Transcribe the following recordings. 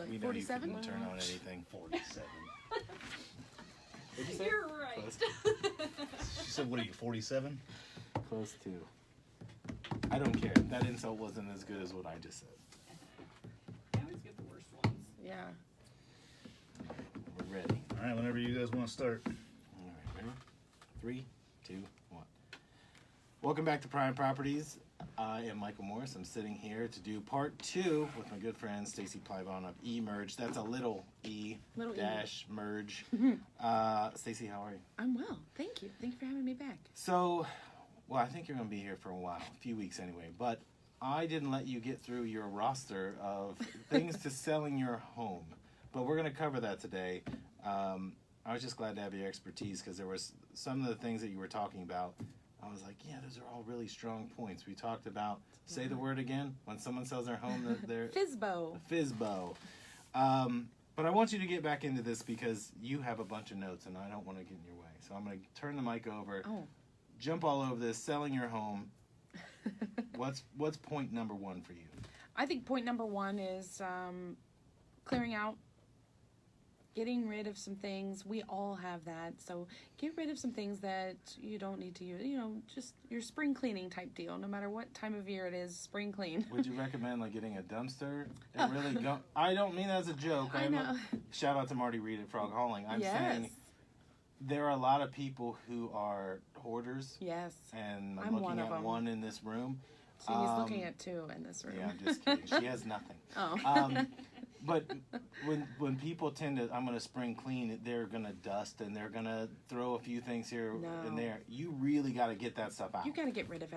like we 47? Know you couldn't turn on anything. 47. What'd you say? You're right. She said, what are you, 47? Close to. I don't care. That insult wasn't as good as what I just said. I always get the worst ones. Yeah. We're ready. All right, whenever you guys want to start. All right, ready? 3, 2, 1. Welcome back to Prime Properties. I am Michael Morris. I'm sitting here to do part 2 with my good friend Stacey Plybon of E-Merge. That's a little E Little E. dash merge. Stacey, how are you? I'm well. Thank you. Thank you for having me back. So, well, I think you're going to be here for a while, a few weeks anyway, but I didn't let you get through your roster of things to selling your home. But we're going to cover that today. I was just glad to have your expertise because there was some of the things that you were talking about. I was like, yeah, those are all really strong points. We talked about, say the word again, when someone sells their home, they're FSBO. FSBO. But I want you to get back into this because you have a bunch of notes and I don't want to get in your way. So I'm going to turn the mic over, jump all over this, selling your home. What's point number 1 for you? I think point number 1 is clearing out, getting rid of some things. We all have that. So get rid of some things that you don't need to use. You know, just your spring cleaning type deal. No matter what time of year it is, spring clean. Would you recommend like getting a dumpster? And really go. I don't mean that as a joke. I know. Shout out to Marty Reed at Frog Hauling. I'm saying there are a lot of people who are hoarders. Yes. And I'm looking one of at them. one in this room. She's looking at 2 in this room. Yeah, I'm just kidding. She has nothing. But when people tend to, I'm going to spring clean, they're going to dust and they're going to throw a few things here and there. You really got to get that stuff out. You got to get rid of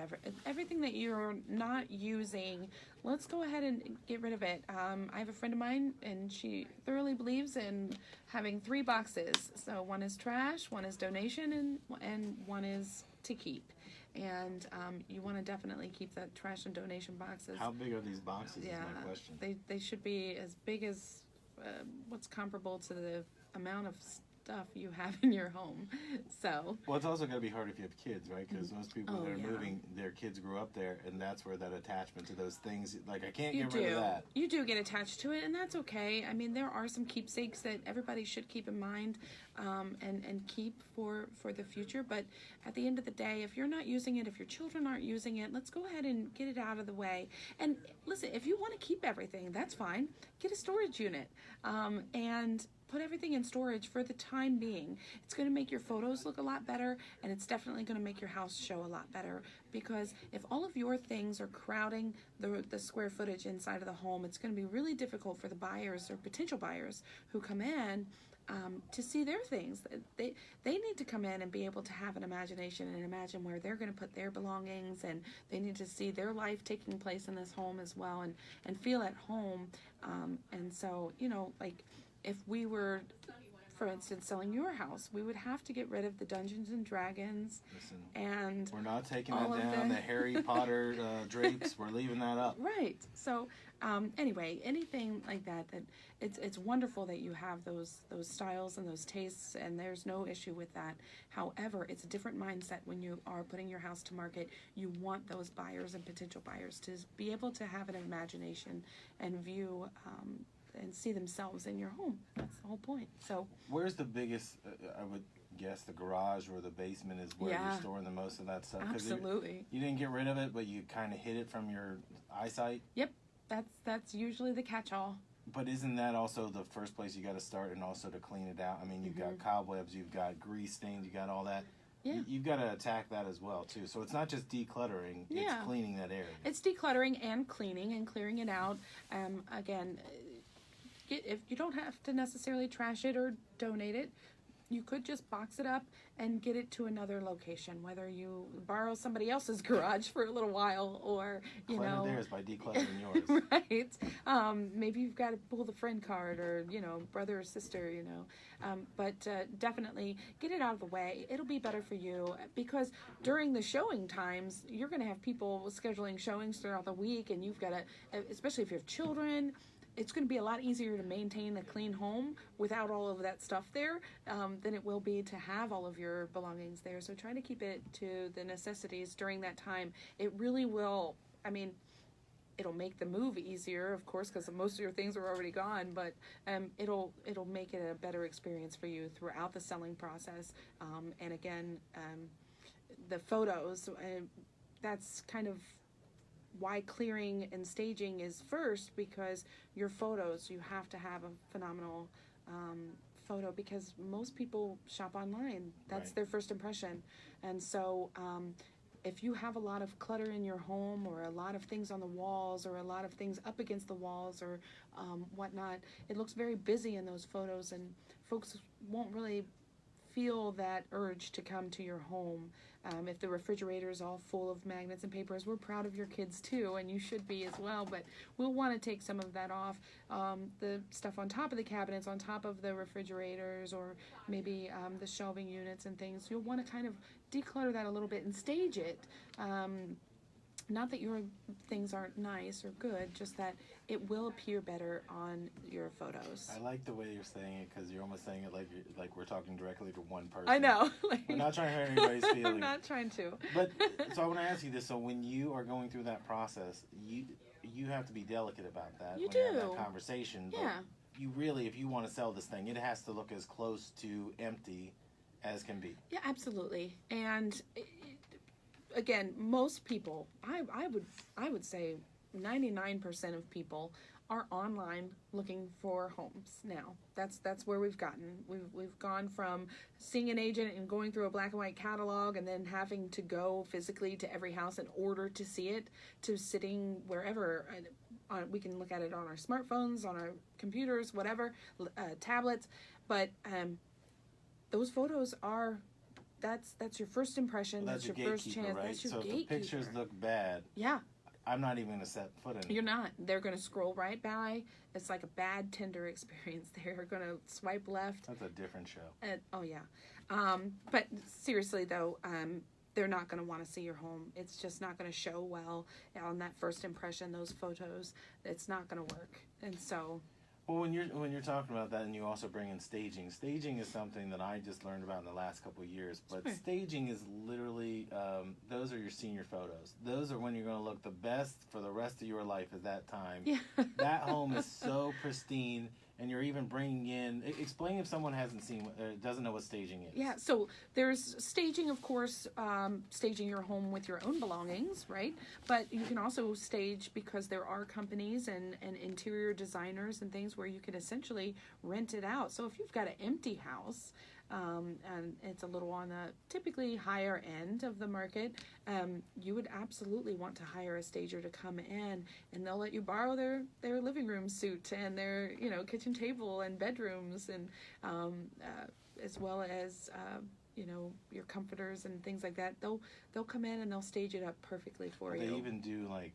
everything that you're not using. Let's go ahead and get rid of it. I have a friend of mine, and she thoroughly believes in having 3 boxes. So 1 is trash, 1 is donation, and 1 is to keep. And you want to definitely keep the trash and donation boxes. How big are these boxes is my question. They should be as big as what's comparable to the amount of stuff you have in your home. So. Well, it's also got to be hard if you have kids, right? Because most people that are moving, their kids grew up there, and that's where that attachment to those things, like I can't get rid of that. You do get attached to it, and that's okay. I mean, there are some keepsakes that everybody should keep in mind and keep for the future. But at the end of the day, if you're not using it, if your children aren't using it, let's go ahead and get it out of the way. And listen, if you want to keep everything, that's fine. Get a storage unit and put everything in storage for the time being. It's going to make your photos look a lot better, and it's definitely going to make your house show a lot better, because if all of your things are crowding the square footage inside of the home, it's going to be really difficult for the buyers or potential buyers who come in to see their things. They need to come in and be able to have an imagination and imagine where they're going to put their belongings, and they need to see their life taking place in this home as well, and feel at home. And so, you know, like, if we were, for instance, selling your house, we would have to get rid of the Dungeons and Dragons. Listen, and we're not taking that down. The Harry Potter drapes, we're leaving that up. Right. So anyway, anything like that it's wonderful that you have those styles and those tastes, and there's no issue with that. However, it's a different mindset when you are putting your house to market. You want those buyers and potential buyers to be able to have an imagination and view and see themselves in your home. That's the whole point. So where's the biggest, I would guess the garage or the basement is where you're storing the most of that stuff. Absolutely. You didn't get rid of it, but you kind of hid it from your eyesight. Yep. That's usually the catch-all. But isn't that also the first place you got to start, and also to clean it out? I mean, you've got cobwebs, you've got grease stains, you got all that. Yeah. You've got to attack that as well, too. So it's not just decluttering, it's cleaning that area. It's decluttering and cleaning and clearing it out. Again, if you don't have to necessarily trash it or donate it, you could just box it up and get it to another location, whether you borrow somebody else's garage for a little while, or Clutter theirs by decluttering yours. Right. Maybe you've got to pull the friend card, or brother or sister, but definitely get it out of the way. It'll be better for you, because during the showing times, you're going to have people scheduling showings throughout the week, and you've got to, especially if you have children, it's going to be a lot easier to maintain a clean home without all of that stuff there than it will be to have all of your belongings there. So try to keep it to the necessities during that time. It really will, I mean, it'll make the move easier, of course, because most of your things are already gone. But it'll make it a better experience for you throughout the selling process. And again, the photos. That's kind of why clearing and staging is first, because your photos, you have to have a phenomenal photo, because most people shop online. That's Right. their first impression. And so if you have a lot of clutter in your home, or a lot of things on the walls, or a lot of things up against the walls, or whatnot, it looks very busy in those photos, and folks won't really feel that urge to come to your home. If the refrigerator is all full of magnets and papers, we're proud of your kids too, and you should be as well, but we'll want to take some of that off. The stuff on top of the cabinets, on top of the refrigerators, or maybe the shelving units and things, you'll want to kind of declutter that a little bit and stage it. Not that your things aren't nice or good, just that it will appear better on your photos. I like the way you're saying it, because you're almost saying it like we're talking directly to one person. I know. We're not trying to hurt anybody's feelings. I'm not trying to. But so I want to ask you this: so when you are going through that process, you have to be delicate about that. You when you have do. that conversation. But Yeah. you really, if you want to sell this thing, it has to look as close to empty as can be. Yeah, absolutely. And again, most people, I would say 99% of people are online looking for homes now. That's where we've gotten. We've gone from seeing an agent and going through a black and white catalog, and then having to go physically to every house in order to see it, to sitting wherever. We can look at it on our smartphones, on our computers, whatever, tablets. But those photos are. That's your first impression. Well, that's your your first gatekeeper, chance. right? That's your So if the gatekeeper. pictures look bad, Yeah. I'm not even going to set foot in it. You're not. They're going to scroll right by. It's like a bad Tinder experience. They're going to swipe left. That's a different show. Oh, yeah. But seriously, though, they're not going to want to see your home. It's just not going to show well on that first impression, those photos. It's not going to work. And so... Well, when you're talking about that, and you also bring in staging. Staging is something that I just learned about in the last couple of years. But Sure. staging is literally those are your senior photos. Those are when you're going to look the best for the rest of your life at that time. Yeah. That home is so pristine, and you're even bringing in. Explain if someone hasn't seen, doesn't know what staging is. Yeah, so there's staging, of course, staging your home with your own belongings, right? But you can also stage, because there are companies and interior designers and things where you can essentially rent it out. So if you've got an empty house, and it's a little on the typically higher end of the market, you would absolutely want to hire a stager to come in, and they'll let you borrow their living room suite and their kitchen table and bedrooms, and as well as your comforters and things like that. They'll come in and they'll stage it up perfectly for you. They even do like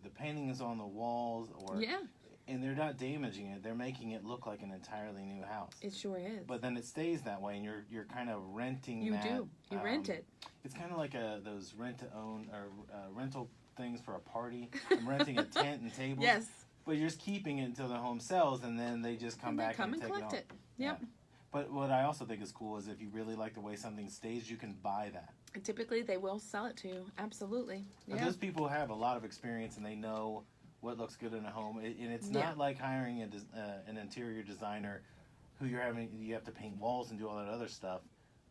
the paintings on the walls, or Yeah, and they're not damaging it. They're making it look like an entirely new house. it sure is. But then it stays that way, and you're kind of renting. You that, do. You rent it. It's kind of like those rent to own or rental things for a party. I'm renting a tent and tables. Yes. But you're just keeping it until the home sells, and then they just come And they back come and take collect it. it. Yep. Yeah. But what I also think is cool is if you really like the way something's staged, you can buy that. And typically they will sell it to you. Absolutely. But Yeah. those people have a lot of experience, and they know what looks good in a home. And it's Yeah. not like hiring an interior designer who you have to paint walls and do all that other stuff.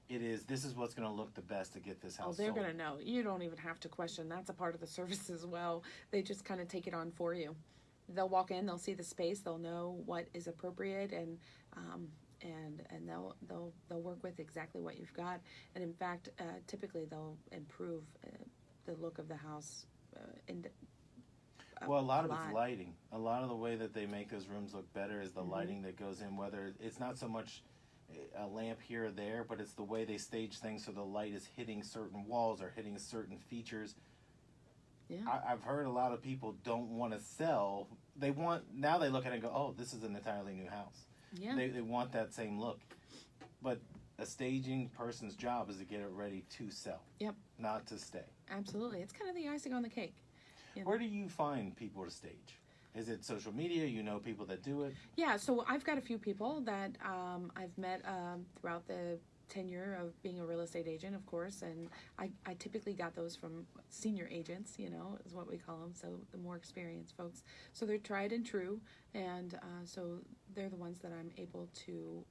This is what's going to look the best to get this Oh, house they're sold. going to know. You don't even have to question. That's a part of the service as well. They just kind of take it on for you. They'll walk in, they'll see the space, they'll know what is appropriate, and they'll work with exactly what you've got. And in fact, typically they'll improve the look of the house. Well, a lot of it's lighting. A lot of the way that they make those rooms look better is the lighting that goes in, whether it's not so much a lamp here or there, but it's the way they stage things so the light is hitting certain walls or hitting certain features. Yeah. I've heard a lot of people don't want to sell. Now they look at it and go, oh, this is an entirely new house. Yeah. They want that same look. But a staging person's job is to get it ready to sell. Yep. Not to stay. Absolutely. It's kind of the icing on the cake. Where do you find people to stage? Is it social media? You know people that do it? Yeah, so I've got a few people that I've met throughout the tenure of being a real estate agent, of course, and I typically got those from senior agents, is what we call them, so the more experienced folks. So they're tried and true, and so they're the ones that I'm able to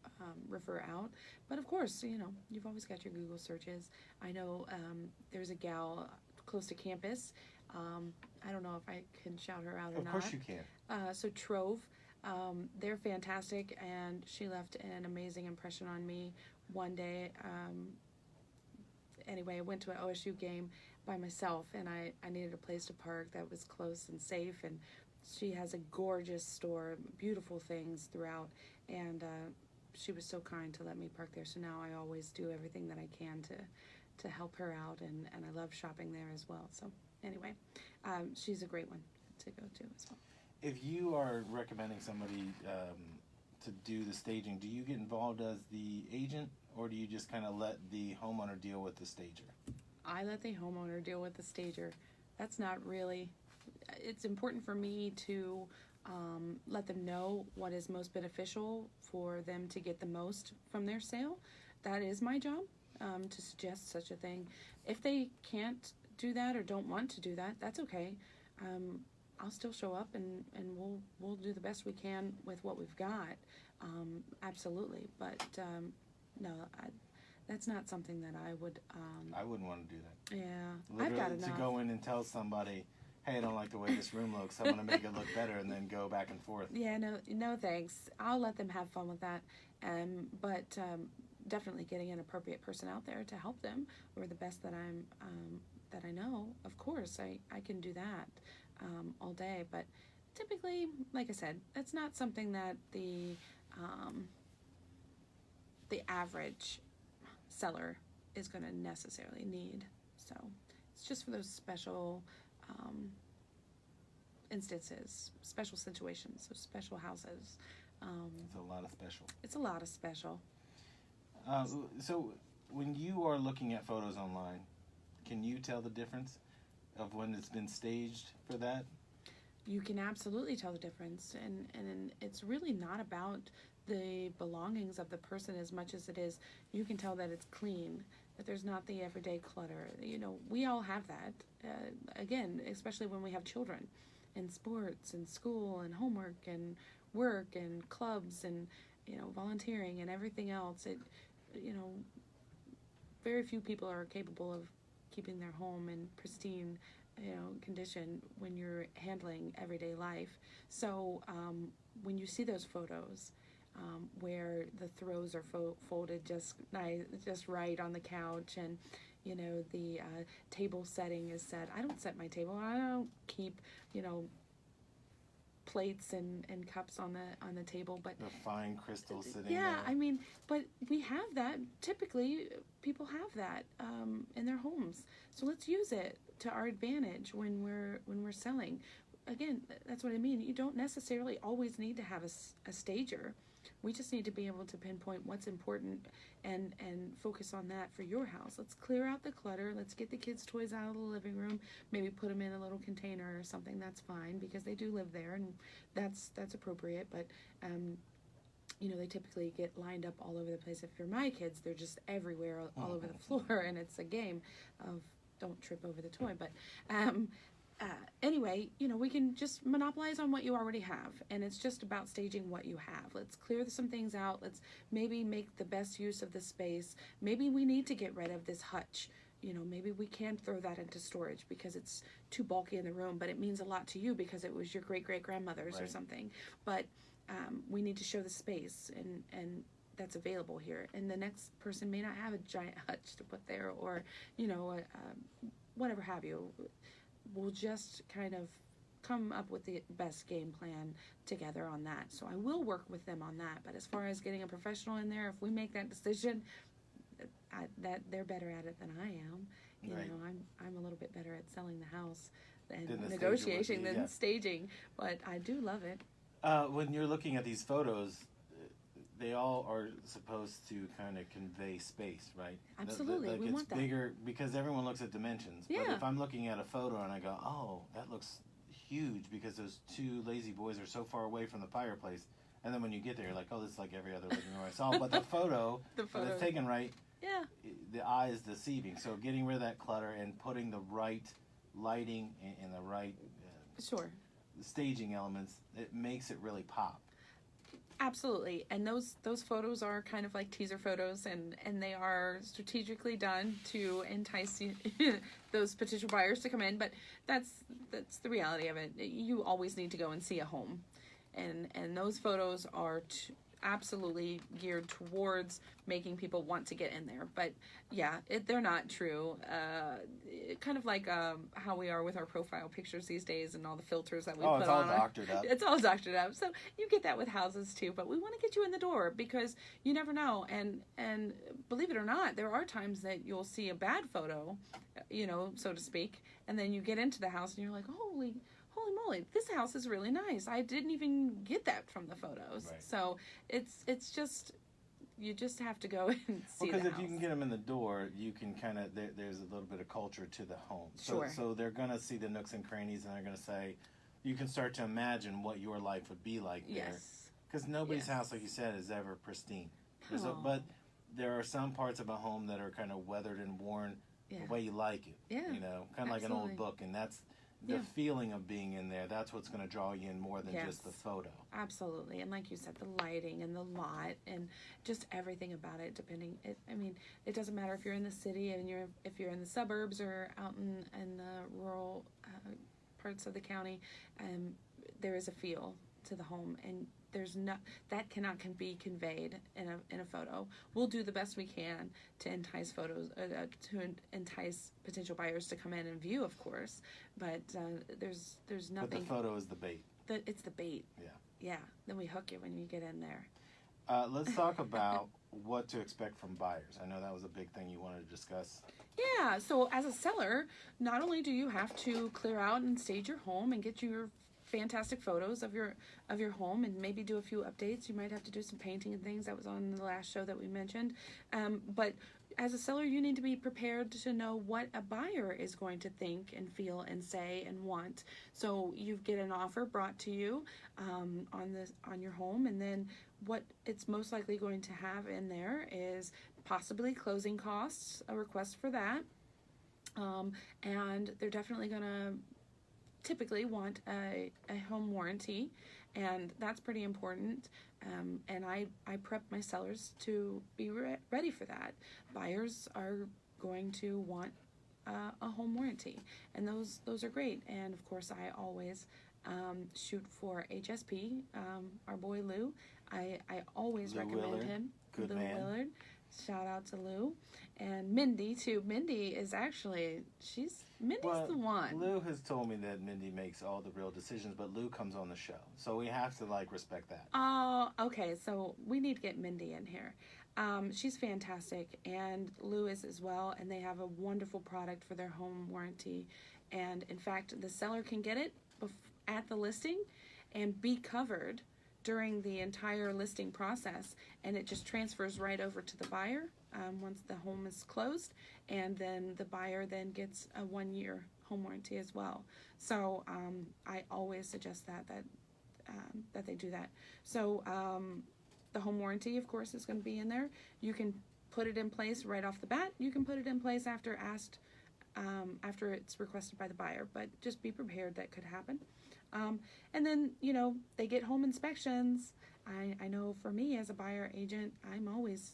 refer out. But of course, you've always got your Google searches. I know there's a gal close to campus. I don't know if I can shout her out or not. Of course you can. So Trove, they're fantastic, and she left an amazing impression on me one day. Anyway, I went to an OSU game by myself, and I needed a place to park that was close and safe, and she has a gorgeous store, beautiful things throughout, and she was so kind to let me park there. So now I always do everything that I can to help her out, and I love shopping there as well. So anyway, she's a great one to go to as well. If you are recommending somebody to do the staging, do you get involved as the agent, or do you just kind of let the homeowner deal with the stager? I let the homeowner deal with the stager. That's not really, it's important for me to let them know what is most beneficial for them to get the most from their sale. That is my job, to suggest such a thing. If they can't do that or don't want to do that, that's okay. I'll still show up and we'll do the best we can with what we've got. Absolutely, but no, that's not something that I would. I wouldn't want to do that. Yeah, Literally, I've got enough. to go in and tell somebody, hey, I don't like the way this room looks. I want to make it look better, and then go back and forth. Yeah, no thanks. I'll let them have fun with that. But definitely getting an appropriate person out there to help them, or the best that I know. Of course, I can do that all day. But typically, like I said, that's not something that the average seller is going to necessarily need. So it's just for those special instances, special situations, so special houses. It's a lot of special. It's a lot of special. So when you are looking at photos online, can you tell the difference of when it's been staged for that? You can absolutely tell the difference, and it's really not about the belongings of the person as much as it is you can tell that it's clean, that there's not the everyday clutter. We all have that, again, especially when we have children in sports and school and homework and work and clubs and volunteering and everything else. Very few people are capable of keeping their home in pristine condition when you're handling everyday life. So when you see those photos where the throws are folded just right on the couch, and the table setting is set. I don't set my table. I don't keep plates and cups on the table, but The fine crystal sitting yeah, there. but we have that. Typically, people have that in their homes. So let's use it to our advantage when we're selling. Again, that's what I mean. You don't necessarily always need to have a stager. We just need to be able to pinpoint what's important and focus on that for your house. Let's clear out the clutter. Let's get the kids' toys out of the living room. Maybe put them in a little container or something. That's fine because they do live there, and that's appropriate. But they typically get lined up all over the place. If you're my kids, they're just everywhere, all over the floor, and it's a game of don't trip over the toy. But anyway, we can just monopolize on what you already have, and it's just about staging what you have. Let's clear some things out. Let's maybe make the best use of the space. Maybe we need to get rid of this hutch. Maybe we can throw that into storage because it's too bulky in the room, but it means a lot to you because it was your great-great-grandmother's or something. But we need to show the space and that's available here. And the next person may not have a giant hutch to put there, or, whatever have you. We'll just kind of come up with the best game plan together on that. So I will work with them on that. But as far as getting a professional in there, if we make that decision, that they're better at it than I am. Right. I'm a little bit better at selling the house and Than the stager negotiating would be, than yeah. staging. But I do love it. When you're looking at these photos, they all are supposed to kind of convey space, right? Absolutely, Like we it's want that. bigger because everyone looks at dimensions. But Yeah. if I'm looking at a photo and I go, oh, that looks huge because those two lazy boys are so far away from the fireplace, And then when you get there, you're like, oh, this is like every other living room I saw. But the photo, The when it's photo. taken right, Yeah. the eye is deceiving. So getting rid of that clutter and putting the right lighting and the right Sure. staging elements, it makes it really pop. Absolutely, and those photos are kind of like teaser photos, and they are strategically done to entice those potential buyers to come in. But that's the reality of it. You always need to go and see a home, and those photos are absolutely geared towards making people want to get in there. But yeah, they're not true. Kind of like how we are with our profile pictures these days and all the filters that we put It's all on. doctored up. It's all doctored up. So you get that with houses too. But we want to get you in the door because you never know. And believe it or not, there are times that you'll see a bad photo, so to speak, and then you get into the house and you're like, holy moly, this house is really nice. I didn't even get that from the photos. Right. So it's just, you just have to go and see Because the if house. you can get them in the door, you can kind of, there's a little bit of culture to the home. Sure. So they're going to see the nooks and crannies, and they're going to say, you can start to imagine what your life would be like there. Yes. Because nobody's Yes. house, like you said, is ever pristine. No. But there are some parts of a home that are kind of weathered and worn Yeah. the way you like it. Yeah. Kind of like an Absolutely. old book, and that's the Yeah. feeling of being in there. That's what's going to draw you in more than Yes. just the photo. Absolutely, and like you said, the lighting and the lot and just everything about it. It doesn't matter if you're in the city and if you're in the suburbs or out in the rural parts of the county. There is a feel to the home, and that cannot be conveyed in a photo. We'll do the best we can to entice potential buyers to come in and view, of course. But there's But nothing. the photo is the bait. It's the bait. Yeah. Yeah. Then we hook you when you get in there. Let's talk about what to expect from buyers. I know that was a big thing you wanted to discuss. Yeah. So as a seller, not only do you have to clear out and stage your home and get your fantastic photos of your home and maybe do a few updates. You might have to do some painting and things. That was on the last show that we mentioned. But as a seller, you need to be prepared to know what a buyer is going to think and feel and say and want. So you get an offer brought to you on your home, and then what it's most likely going to have in there is possibly closing costs, a request for that, and they're definitely going to typically want a home warranty, and that's pretty important. And I prep my sellers to be ready for that. Buyers are going to want a home warranty, and those are great. And of course, I always shoot for HSP. Our boy Lou, I always Lou recommend Willard. him. Good Lou man. Willard. Shout out to Lou. And Mindy too. Mindy is actually Mindy's the one. Lou has told me that Mindy makes all the real decisions, but Lou comes on the show, so we have to respect that. Oh, okay. So we need to get Mindy in here. She's fantastic, and Lou is as well, and they have a wonderful product for their home warranty. And in fact, the seller can get it at the listing and be covered during the entire listing process, and it just transfers right over to the buyer once the home is closed, and then the buyer then gets a 1-year home warranty as well. So I always suggest that they do that. So the home warranty, of course, is going to be in there. You can put it in place right off the bat. You can put it in place after it's requested by the buyer, but just be prepared that could happen. And then, they get home inspections. I know for me as a buyer agent, I'm always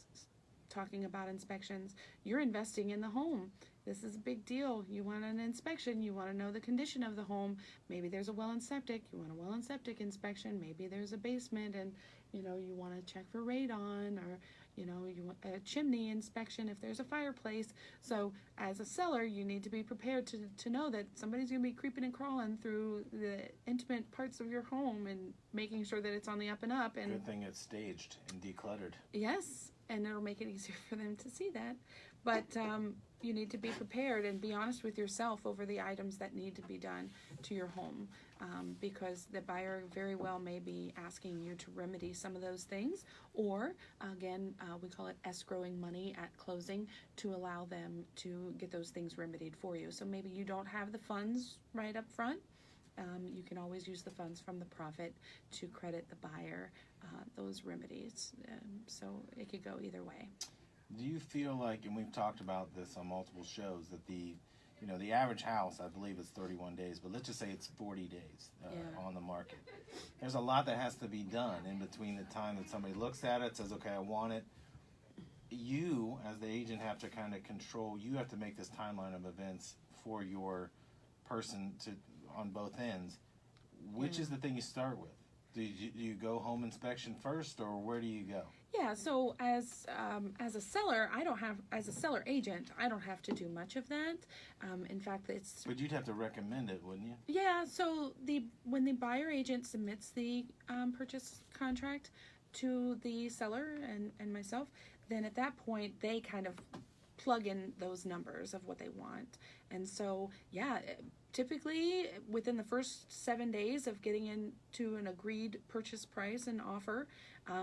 talking about inspections. You're investing in the home. This is a big deal. You want an inspection. You want to know the condition of the home. Maybe there's a well and septic. You want a well and septic inspection. Maybe there's a basement and, you want to check for radon, or, you want a chimney inspection if there's a fireplace. So as a seller, you need to be prepared to know that somebody's going to be creeping and crawling through the intimate parts of your home and making sure that it's on the up and up. And Good thing it's staged and decluttered. yes, and it'll make it easier for them to see that. But you need to be prepared and be honest with yourself over the items that need to be done to your home, because the buyer very well may be asking you to remedy some of those things, or again, we call it escrowing money at closing to allow them to get those things remedied for you. So maybe you don't have the funds right up front, you can always use the funds from the profit to credit the buyer those remedies. So it could go either way. Do you feel like, and we've talked about this on multiple shows, that the average house, I believe, is 31 days, but let's just say it's 40 days on the market. There's a lot that has to be done in between the time that somebody looks at it, says, okay, I want it. You, as the agent, have to kind of control, you have to make this timeline of events for your person on both ends. Which is the thing you start with? Do you go home inspection first, or where do you go? Yeah, so as a seller, as a seller agent, I don't have to do much of that. In fact, it's... But you'd have to recommend it, wouldn't you? Yeah, so when the buyer agent submits the purchase contract to the seller and myself, then at that point, they kind of plug in those numbers of what they want. And so, yeah, typically within the first 7 days of getting into an agreed purchase price and offer,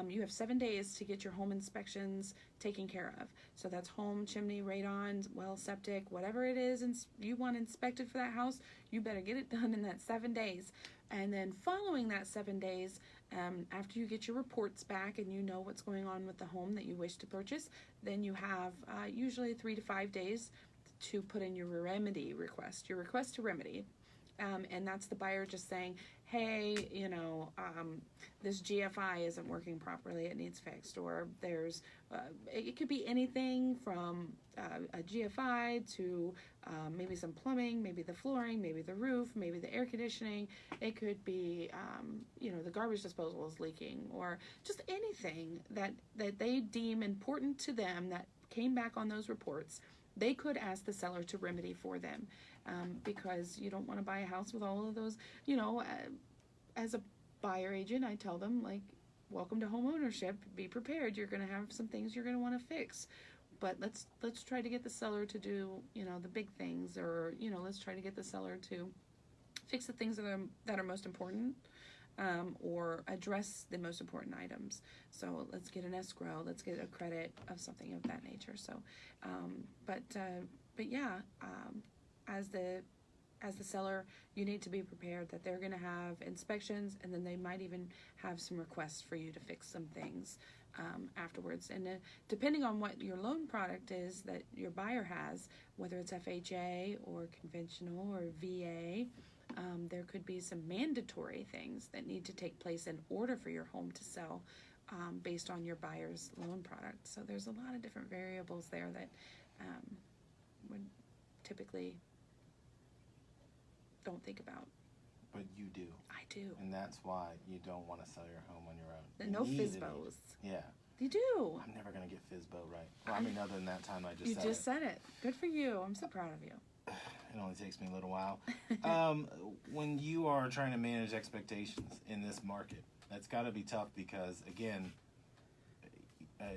you have 7 days to get your home inspections taken care of. So that's home, chimney, radon, well, septic, whatever it is you want inspected for that house, you better get it done in that 7 days. And then following that 7 days, after you get your reports back and you know what's going on with the home that you wish to purchase, then you have usually 3 to 5 days to put in your remedy request, your request to remedy. And that's the buyer just saying, hey, this GFI isn't working properly, it needs fixed. Or there's, it could be anything from a GFI to maybe some plumbing, maybe the flooring, maybe the roof, maybe the air conditioning. It could be, the garbage disposal is leaking, or just anything that they deem important to them that came back on those reports. They could ask the seller to remedy for them, because you don't want to buy a house with all of those. As a buyer agent, I tell them, like, welcome to home ownership. Be prepared. You're going to have some things you're going to want to fix, but let's try to get the seller to do the big things, or let's try to get the seller to fix the things that are most important. Or address the most important items. So let's get an escrow, let's get a credit of something of that nature. So, but yeah, as the seller, you need to be prepared that they're going to have inspections, and then they might even have some requests for you to fix some things afterwards. And depending on what your loan product is that your buyer has, whether it's FHA or conventional or VA, there could be some mandatory things that need to take place in order for your home to sell based on your buyer's loan product. So there's a lot of different variables there that would typically don't think about. But you do. I do. And that's why you don't want to sell your home on your own. No FISBOs. Yeah. You do. I'm never going to get FISBO right. Well, I mean, other than that time I just You said just it. said it. Good for you. I'm so proud of you. It only takes me a little while. When you are trying to manage expectations in this market, that's got to be tough because, again,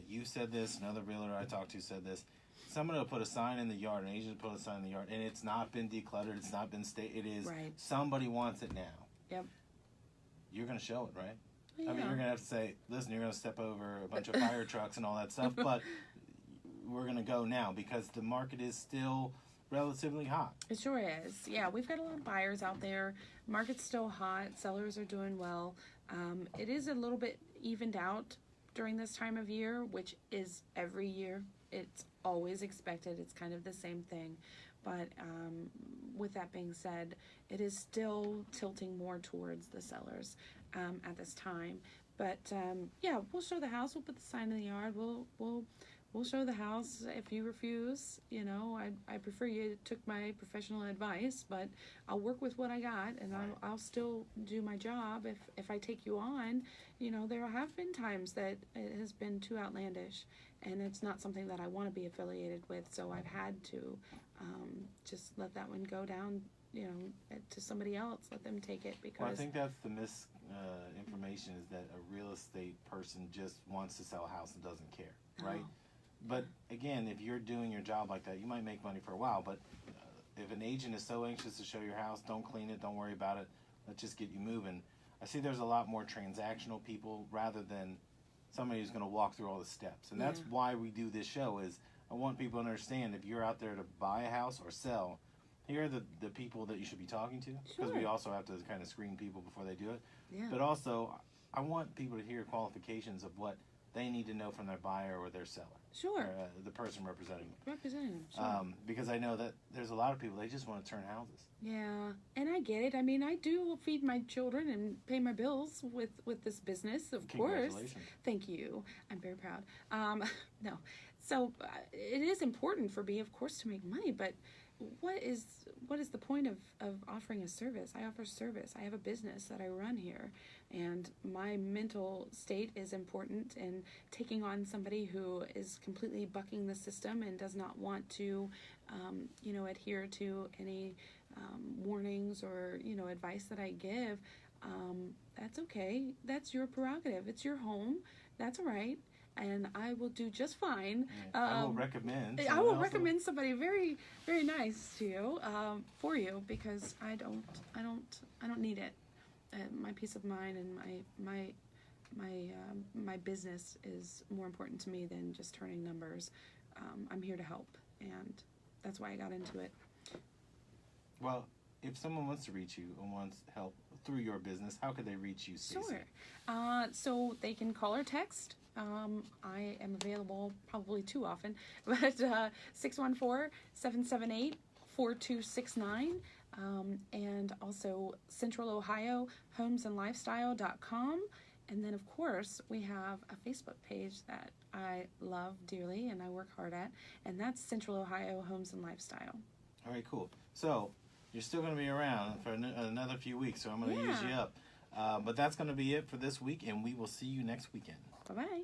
you said this, another realtor I talked to said this. Somebody will put a sign in the yard, an agent will put a sign in the yard, and it's not been decluttered, it's not been it is, right. Somebody wants it now. Yep. You're going to show it, right? Yeah. I mean, you're going to have to say, listen, you're going to step over a bunch of fire trucks and all that stuff, but we're going to go now because the market is still relatively hot. It sure is. Yeah, we've got a lot of buyers out there. Market's still hot. Sellers are doing well. It is a little bit evened out during this time of year, which is every year. It's always expected. It's kind of the same thing. But with that being said, it is still tilting more towards the sellers at this time. But yeah, we'll show the house. We'll put the sign in the yard. We'll show the house. If you refuse, I prefer you took my professional advice, but I'll work with what I got, and I'll still do my job. If I take you on, there have been times that it has been too outlandish, and it's not something that I want to be affiliated with, so I've had to just let that one go down, to somebody else, let them take it, because... Well, I think that's the misinformation is that a real estate person just wants to sell a house and doesn't care, right? Oh. But again, if you're doing your job like that, you might make money for a while, but if an agent is so anxious to show your house, don't clean it, don't worry about it, let's just get you moving. I see there's a lot more transactional people rather than somebody who's going to walk through all the steps. And that's why we do this show is I want people to understand if you're out there to buy a house or sell, here are the people that you should be talking to, because we Sure. also have to kind of screen people before they do it. Yeah. But also, I want people to hear qualifications of what they need to know from their buyer or their seller, Sure. or, the person representing them. Representing them. Sure. Because I know that there's a lot of people, they just want to turn houses. Yeah, and I get it. I mean, I do feed my children and pay my bills with this business, of course. Congratulations. Thank you. I'm very proud. No, so it is important for me, of course, to make money. But what is the point of offering a service? I offer service. I have a business that I run here, and my mental state is important. And taking on somebody who is completely bucking the system and does not want to, adhere to any warnings or advice that I give, that's okay. That's your prerogative. It's your home. That's all right, and I will do just fine. I will recommend. I someone will else recommend somebody very, very nice to you, for you, because I don't need it. My peace of mind and my business is more important to me than just turning numbers. I'm here to help, and that's why I got into it. Well, if someone wants to reach you and wants help through your business, how could they reach you, Stacey? Sure. So they can call or text. I am available probably too often, but 614-778-4269, and also Central Ohio homesandlifestyle.com. And then, of course, we have a Facebook page that I love dearly and I work hard at, and that's Central Ohio Homes and Lifestyle. All right, cool. So you're still going to be around for another few weeks, so I'm going to use you up. But that's going to be it for this week, and we will see you next weekend. Bye-bye.